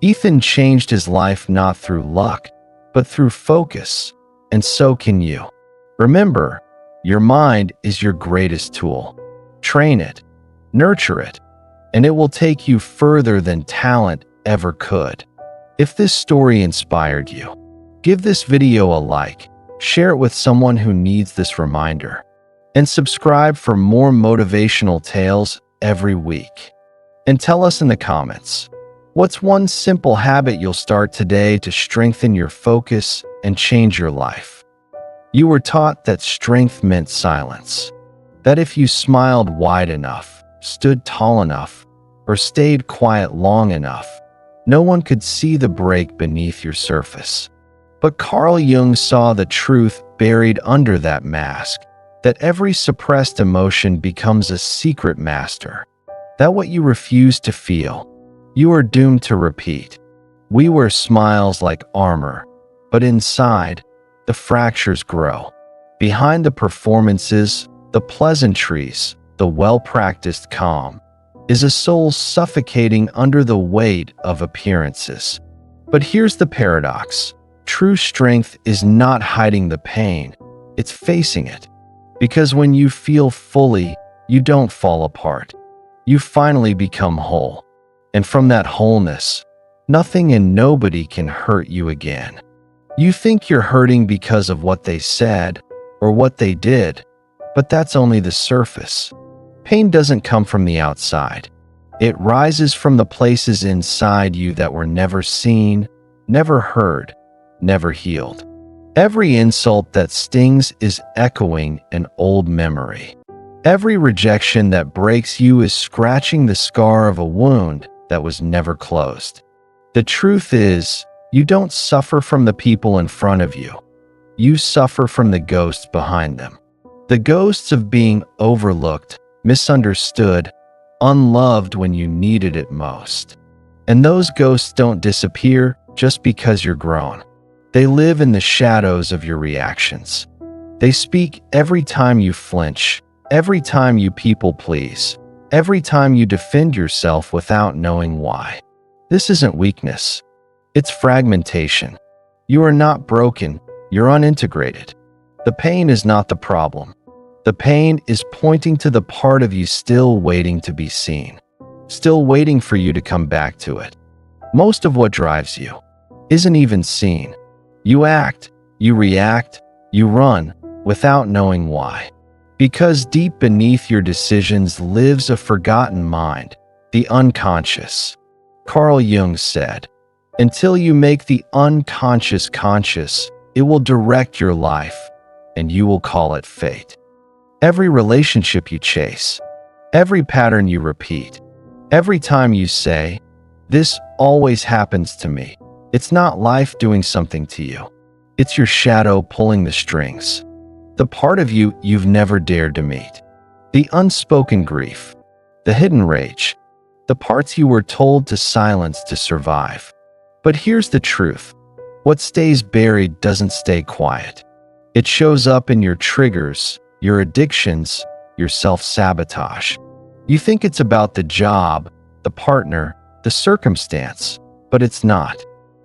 Ethan changed his life not through luck, but through focus, and so can you. Remember, your mind is your greatest tool. Train it, nurture it, and it will take you further than talent ever could. If this story inspired you, give this video a like, share it with someone who needs this reminder, and subscribe for more motivational tales every week. And tell us in the comments, what's one simple habit you'll start today to strengthen your focus and change your life? You were taught that strength meant silence, that if you smiled wide enough, stood tall enough, or stayed quiet long enough, no one could see the break beneath your surface. But Carl Jung saw the truth buried under that mask, that every suppressed emotion becomes a secret master, that what you refuse to feel, you are doomed to repeat. We wear smiles like armor, but inside, the fractures grow. Behind the performances, the pleasantries, the well-practiced calm, is a soul suffocating under the weight of appearances. But here's the paradox. True strength is not hiding the pain, it's facing it. Because when you feel fully, you don't fall apart. You finally become whole. And from that wholeness, nothing and nobody can hurt you again. You think you're hurting because of what they said or what they did, but that's only the surface. Pain doesn't come from the outside. It rises from the places inside you that were never seen, never heard, never healed. Every insult that stings is echoing an old memory. Every rejection that breaks you is scratching the scar of a wound that was never closed. The truth is, you don't suffer from the people in front of you. You suffer from the ghosts behind them. The ghosts of being overlooked, misunderstood, unloved when you needed it most. And those ghosts don't disappear just because you're grown. They live in the shadows of your reactions. They speak every time you flinch, every time you people please, every time you defend yourself without knowing why. This isn't weakness. It's fragmentation. You are not broken, you're unintegrated. The pain is not the problem. The pain is pointing to the part of you still waiting to be seen, still waiting for you to come back to it. Most of what drives you isn't even seen. You act, you react, you run without knowing why. Because deep beneath your decisions lives a forgotten mind, the unconscious. Carl Jung said, "Until you make the unconscious conscious, it will direct your life, and you will call it fate." Every relationship you chase, every pattern you repeat, every time you say, "This always happens to me," it's not life doing something to you. It's your shadow pulling the strings. The part of you you've never dared to meet. The unspoken grief, the hidden rage, the parts you were told to silence to survive. But here's the truth. What stays buried doesn't stay quiet. It shows up in your triggers, your addictions, your self-sabotage. You think it's about the job, the partner, the circumstance, but it's not.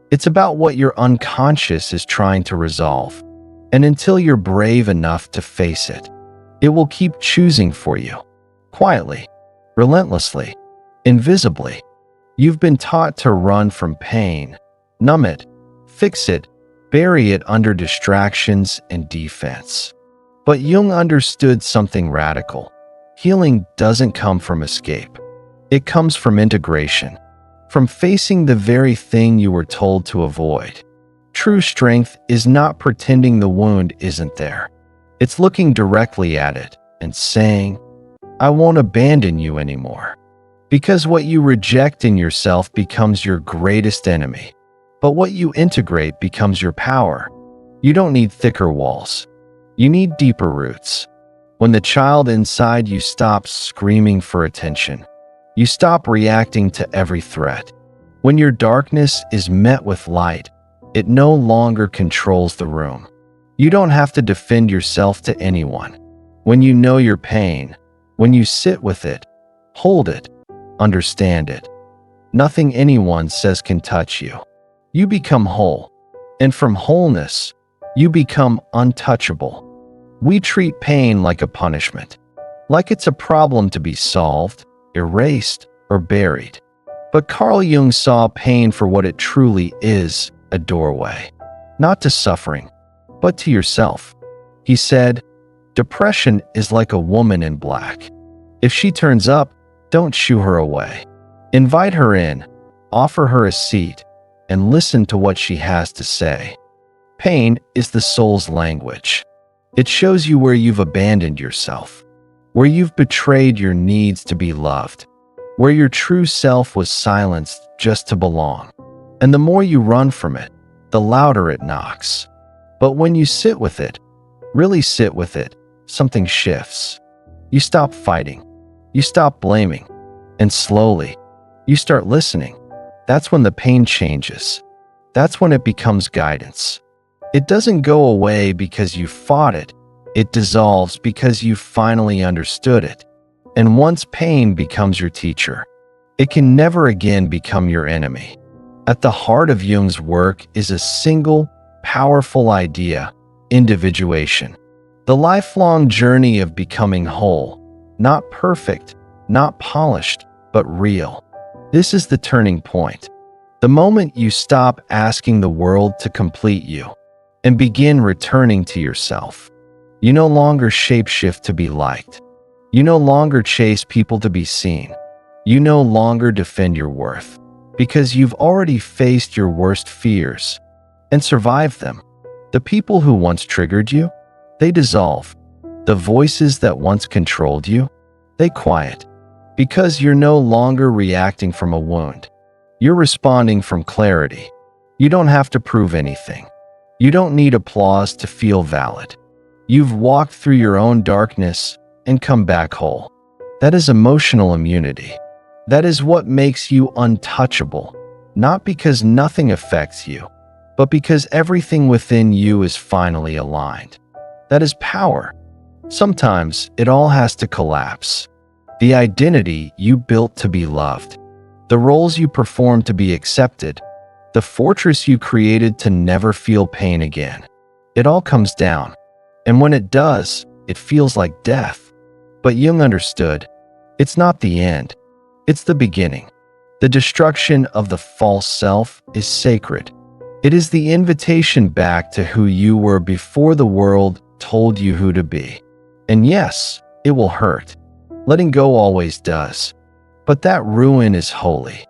It's about what your unconscious is trying to resolve. And until you're brave enough to face it, it will keep choosing for you. Quietly, relentlessly, invisibly. You've been taught to run from pain, numb it, fix it, bury it under distractions and defense. But Jung understood something radical. Healing doesn't come from escape. It comes from integration, from facing the very thing you were told to avoid. True strength is not pretending the wound isn't there. It's looking directly at it and saying, "I won't abandon you anymore." Because what you reject in yourself becomes your greatest enemy. But what you integrate becomes your power. You don't need thicker walls. You need deeper roots. When the child inside you stops screaming for attention, you stop reacting to every threat. When your darkness is met with light, it no longer controls the room. You don't have to defend yourself to anyone. When you know your pain, when you sit with it, hold it, understand it, Nothing anyone says can touch you. You become whole. And from wholeness, you become untouchable. We treat pain like a punishment, like it's a problem to be solved, erased, or buried. But Carl Jung saw pain for what it truly is, a doorway. Not to suffering, but to yourself. He said, "Depression is like a woman in black. If she turns up, don't shoo her away. Invite her in, offer her a seat, and listen to what she has to say." Pain is the soul's language. It shows you where you've abandoned yourself, where you've betrayed your needs to be loved, where your true self was silenced just to belong. And the more you run from it, the louder it knocks. But when you sit with it, really sit with it, something shifts. You stop fighting. You stop blaming. And slowly, you start listening. That's when the pain changes. That's when it becomes guidance. It doesn't go away because you fought it. It dissolves because you finally understood it. And once pain becomes your teacher, it can never again become your enemy. At the heart of Jung's work is a single, powerful idea: individuation. The lifelong journey of becoming whole, not perfect, not polished, but real. This is the turning point. The moment you stop asking the world to complete you and begin returning to yourself. You no longer shapeshift to be liked. You no longer chase people to be seen. You no longer defend your worth, because you've already faced your worst fears and survived them. The people who once triggered you, they dissolve. The voices that once controlled you, they quiet. Because you're no longer reacting from a wound. You're responding from clarity. You don't have to prove anything. You don't need applause to feel valid. You've walked through your own darkness and come back whole. That is emotional immunity. That is what makes you untouchable, not because nothing affects you, but because everything within you is finally aligned. That is power. Sometimes it all has to collapse. The identity you built to be loved, the roles you performed to be accepted, the fortress you created to never feel pain again. It all comes down. And when it does, it feels like death. But Jung understood. It's not the end. It's the beginning. The destruction of the false self is sacred. It is the invitation back to who you were before the world told you who to be. And yes, it will hurt. Letting go always does. But that ruin is holy,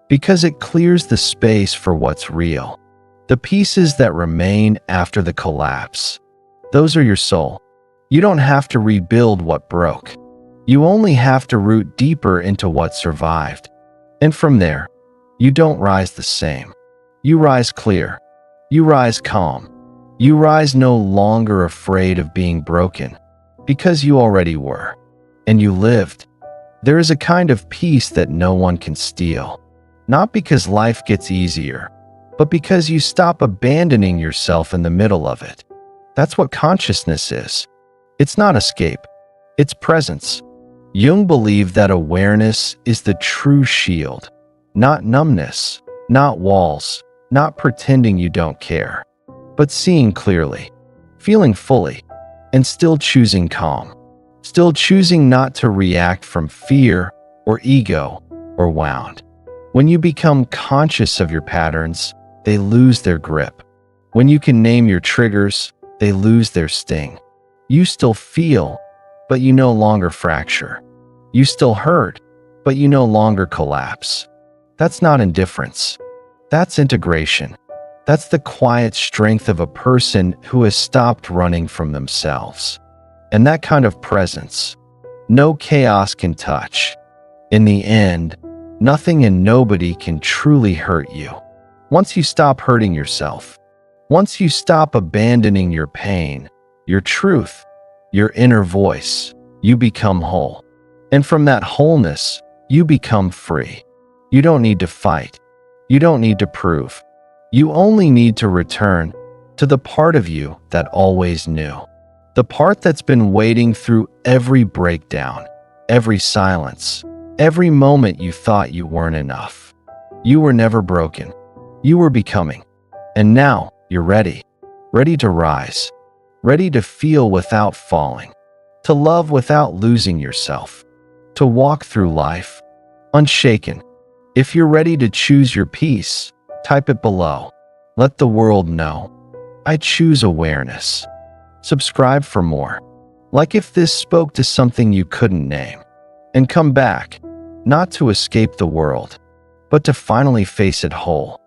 because it clears the space for what's real. The pieces that remain after the collapse. Those are your soul. You don't have to rebuild what broke. You only have to root deeper into what survived. And from there, you don't rise the same. You rise clear. You rise calm. You rise no longer afraid of being broken, because you already were. And you lived. There is a kind of peace that no one can steal. Not because life gets easier, but because you stop abandoning yourself in the middle of it. That's what consciousness is. It's not escape. It's presence. Jung believed that awareness is the true shield. Not numbness, not walls, not pretending you don't care, but seeing clearly, feeling fully, and still choosing calm. Still choosing not to react from fear or ego or wound. When you become conscious of your patterns, they lose their grip. When you can name your triggers, they lose their sting. You still feel, but you no longer fracture. You still hurt, but you no longer collapse. That's not indifference. That's integration. That's the quiet strength of a person who has stopped running from themselves. And that kind of presence, no chaos can touch. In the end, nothing and nobody can truly hurt you. Once you stop hurting yourself, once you stop abandoning your pain, your truth, your inner voice, you become whole. And from that wholeness, you become free. You don't need to fight. You don't need to prove. You only need to return to the part of you that always knew. The part that's been waiting through every breakdown, every silence, every moment you thought you weren't enough. You were never broken. You were becoming. And now you're ready. Ready to rise. Ready to feel without falling. To love without losing yourself. To walk through life unshaken. If you're ready to choose your peace, type it below. Let the world know. I choose awareness. Subscribe for more. Like if this spoke to something you couldn't name. And come back, not to escape the world, but to finally face it whole.